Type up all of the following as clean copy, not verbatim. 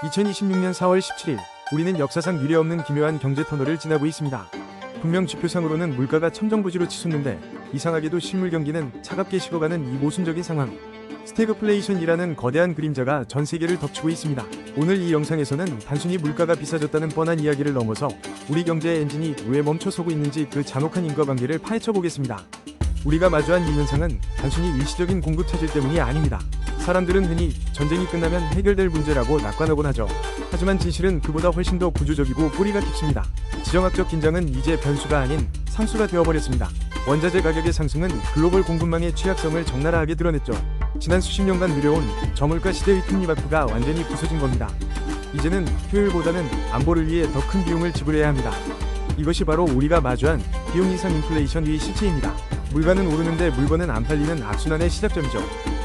2026년 4월 17일, 우리는 역사상 유례없는 기묘한 경제 터널을 지나고 있습니다. 분명 지표상으로는 물가가 천정부지로 치솟는데 이상하게도 실물 경기는 차갑게 식어가는 이 모순적인 상황. 스태그플레이션이라는 거대한 그림자가 전 세계를 덮치고 있습니다. 오늘 이 영상에서는 단순히 물가가 비싸졌다는 뻔한 이야기를 넘어서 우리 경제의 엔진이 왜 멈춰서고 있는지 그 잔혹한 인과관계를 파헤쳐 보겠습니다. 우리가 마주한 이 현상은 단순히 일시적인 공급 차질 때문이 아닙니다. 사람들은 흔히 전쟁이 끝나면 해결될 문제라고 낙관하곤 하죠. 하지만 진실은 그보다 훨씬 더 구조적이고 뿌리가 깊습니다. 지정학적 긴장은 이제 변수가 아닌 상수가 되어버렸습니다. 원자재 가격의 상승은 글로벌 공급망의 취약성을 적나라하게 드러냈죠. 지난 수십 년간 누려온 저물가 시대의 톱니바퀴가 완전히 부서진 겁니다. 이제는 효율보다는 안보를 위해 더 큰 비용을 지불해야 합니다. 이것이 바로 우리가 마주한 비용 이상 인플레이션의 실체입니다. 물가는 오르는데 물건은 안 팔리는 악순환의 시작점이죠.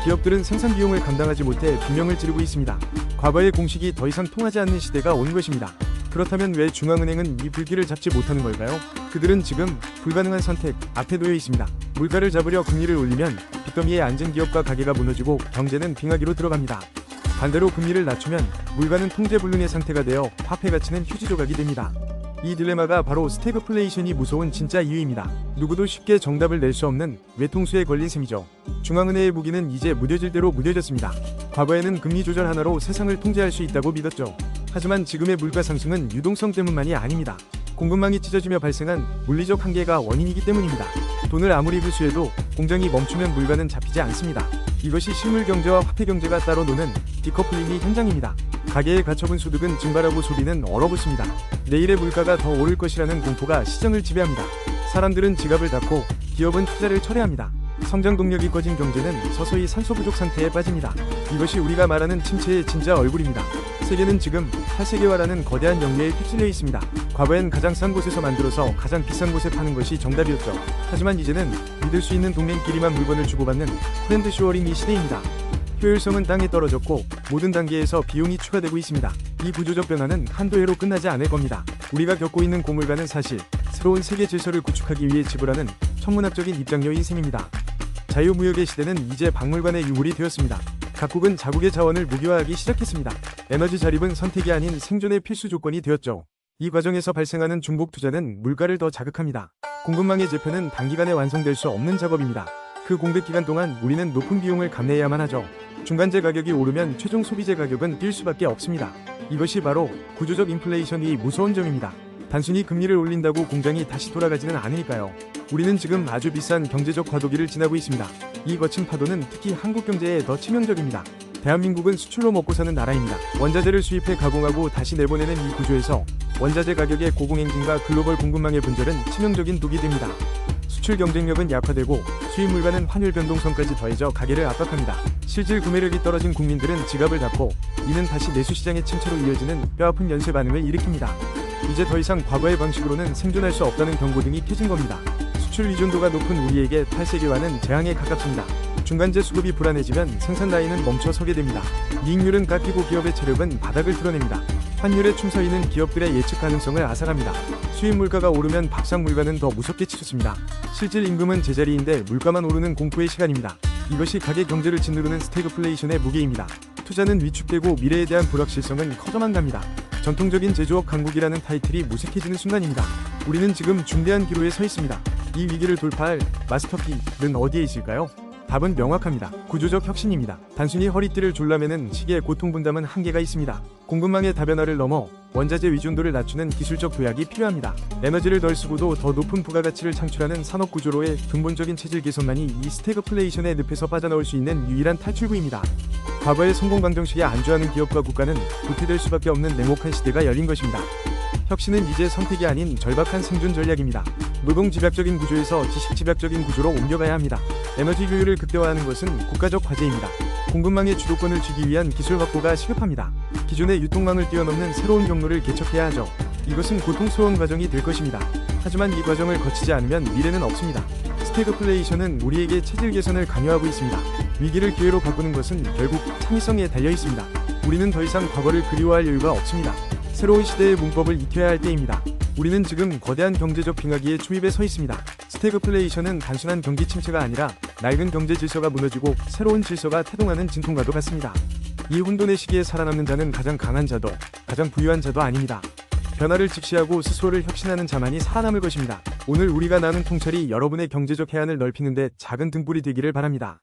기업들은 생산 비용을 감당하지 못해 비명을 지르고 있습니다. 과거의 공식이 더 이상 통하지 않는 시대가 온 것입니다. 그렇다면 왜 중앙은행은 이 불길을 잡지 못하는 걸까요? 그들은 지금 불가능한 선택 앞에 놓여 있습니다. 물가를 잡으려 금리를 올리면 빚더미에 앉은 기업과 가게가 무너지고 경제는 빙하기로 들어갑니다. 반대로 금리를 낮추면 물가는 통제불능의 상태가 되어 화폐 가치는 휴지 조각이 됩니다. 이 딜레마가 바로 스태그플레이션이 무서운 진짜 이유입니다. 누구도 쉽게 정답을 낼 수 없는 외통수에 걸린 셈이죠. 중앙은행의 무기는 이제 무뎌질 대로 무뎌졌습니다. 과거에는 금리 조절 하나로 세상을 통제할 수 있다고 믿었죠. 하지만 지금의 물가 상승은 유동성 때문만이 아닙니다. 공급망이 찢어지며 발생한 물리적 한계가 원인이기 때문입니다. 돈을 아무리 회수해도 공장이 멈추면 물가는 잡히지 않습니다. 이것이 실물 경제와 화폐 경제가 따로 노는 디커플링이 현장입니다. 가계의 가처분 소득은 증발하고 소비는 얼어붙습니다. 내일의 물가가 더 오를 것이라는 공포가 시장을 지배합니다. 사람들은 지갑을 닫고 기업은 투자를 철회합니다. 성장 동력이 꺼진 경제는 서서히 산소 부족 상태에 빠집니다. 이것이 우리가 말하는 침체의 진짜 얼굴입니다. 세계는 지금 탈세계화라는 거대한 역류에 휩쓸려 있습니다. 과거엔 가장 싼 곳에서 만들어서 가장 비싼 곳에 파는 것이 정답이었죠. 하지만 이제는 믿을 수 있는 동맹끼리만 물건을 주고받는 프렌드 쇼어링 시대입니다. 효율성은 땅에 떨어졌고 모든 단계에서 비용이 추가되고 있습니다. 이 구조적 변화는 한도회로 끝나지 않을 겁니다. 우리가 겪고 있는 고물가는 사실 새로운 세계 질서를 구축하기 위해 지불하는 천문학적인 입장료인 셈입니다. 자유무역의 시대는 이제 박물관의 유물이 되었습니다. 각국은 자국의 자원을 무기화하기 시작했습니다. 에너지 자립은 선택이 아닌 생존의 필수 조건이 되었죠. 이 과정에서 발생하는 중복 투자는 물가를 더 자극합니다. 공급망의 재편은 단기간에 완성될 수 없는 작업입니다. 그 공백 기간 동안 우리는 높은 비용을 감내해야만 하죠. 중간재 가격이 오르면 최종 소비재 가격은 뛸 수밖에 없습니다. 이것이 바로 구조적 인플레이션이 무서운 점입니다. 단순히 금리를 올린다고 공장이 다시 돌아가지는 않으니까요. 우리는 지금 아주 비싼 경제적 과도기를 지나고 있습니다. 이 거친 파도는 특히 한국 경제에 더 치명적입니다. 대한민국은 수출로 먹고 사는 나라입니다. 원자재를 수입해 가공하고 다시 내보내는 이 구조에서 원자재 가격의 고공행진과 글로벌 공급망의 분절은 치명적인 독이 됩니다. 수출 경쟁력은 약화되고 수입 물가는 환율 변동성까지 더해져 가계를 압박합니다. 실질 구매력이 떨어진 국민들은 지갑을 닫고 이는 다시 내수시장의 침체로 이어지는 뼈아픈 연쇄 반응을 일으킵니다. 이제 더 이상 과거의 방식으로는 생존할 수 없다는 경고등이 켜진 겁니다. 수출 의존도가 높은 우리에게 탈세계화는 재앙에 가깝습니다. 중간재 수급이 불안해지면 생산 라인은 멈춰서게 됩니다. 이익률은 깎이고 기업의 체력은 바닥을 드러냅니다. 환율에 춤서이는 기업들의 예측 가능성을 앗아갑니다. 수입 물가가 오르면 밥상 물가는 더 무섭게 치솟습니다. 실질 임금은 제자리인데 물가만 오르는 공포의 시간입니다. 이것이 가계 경제를 짓누르는 스태그플레이션의 무게입니다. 투자는 위축되고 미래에 대한 불확실성은 커져만 갑니다. 전통적인 제조업 강국이라는 타이틀이 무색해지는 순간입니다. 우리는 지금 중대한 기로에 서 있습니다. 이 위기를 돌파할 마스터키는 어디에 있을까요? 답은 명확합니다. 구조적 혁신입니다. 단순히 허리띠를 졸라매는 시기의 고통 분담은 한계가 있습니다. 공급망의 다변화를 넘어 원자재 의존도를 낮추는 기술적 도약이 필요합니다. 에너지를 덜 쓰고도 더 높은 부가가치를 창출하는 산업 구조로의 근본적인 체질 개선만이 이 스태그플레이션의 늪에서 빠져나올 수 있는 유일한 탈출구입니다. 과거의 성공 방정식에 안주하는 기업과 국가는 도태될 수밖에 없는 냉혹한 시대가 열린 것입니다. 혁신은 이제 선택이 아닌 절박한 생존 전략입니다. 노동 집약적인 구조에서 지식 집약적인 구조로 옮겨가야 합니다. 에너지 효율을 극대화하는 것은 국가적 과제입니다. 공급망의 주도권을 쥐기 위한 기술 확보가 시급합니다. 기존의 유통망을 뛰어넘는 새로운 경로를 개척해야 하죠. 이것은 고통스러운 과정이 될 것입니다. 하지만 이 과정을 거치지 않으면 미래는 없습니다. 스태그플레이션은 우리에게 체질 개선을 강요하고 있습니다. 위기를 기회로 바꾸는 것은 결국 창의성에 달려 있습니다. 우리는 더 이상 과거를 그리워할 여유가 없습니다. 새로운 시대의 문법을 익혀야 할 때입니다. 우리는 지금 거대한 경제적 빙하기의 초입에 서 있습니다. 스태그플레이션은 단순한 경기 침체가 아니라 낡은 경제 질서가 무너지고 새로운 질서가 태동하는 진통과도 같습니다. 이 혼돈의 시기에 살아남는 자는 가장 강한 자도 가장 부유한 자도 아닙니다. 변화를 직시하고 스스로를 혁신하는 자만이 살아남을 것입니다. 오늘 우리가 나눈 통찰이 여러분의 경제적 해안을 넓히는데 작은 등불이 되기를 바랍니다.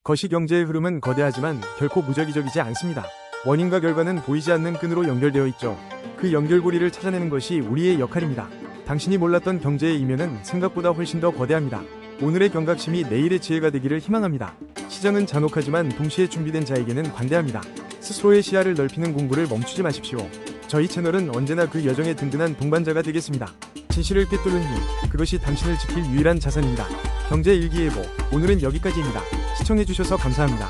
거시경제의 흐름은 거대하지만 결코 무작위적이지 않습니다. 원인과 결과는 보이지 않는 끈으로 연결되어 있죠. 그 연결고리를 찾아내는 것이 우리의 역할입니다. 당신이 몰랐던 경제의 이면은 생각보다 훨씬 더 거대합니다. 오늘의 경각심이 내일의 지혜가 되기를 희망합니다. 시장은 잔혹하지만 동시에 준비된 자에게는 관대합니다. 스스로의 시야를 넓히는 공부를 멈추지 마십시오. 저희 채널은 언제나 그 여정의 든든한 동반자가 되겠습니다. 진실을 꿰뚫는 힘, 그것이 당신을 지킬 유일한 자산입니다. 경제일기예보, 오늘은 여기까지입니다. 시청해주셔서 감사합니다.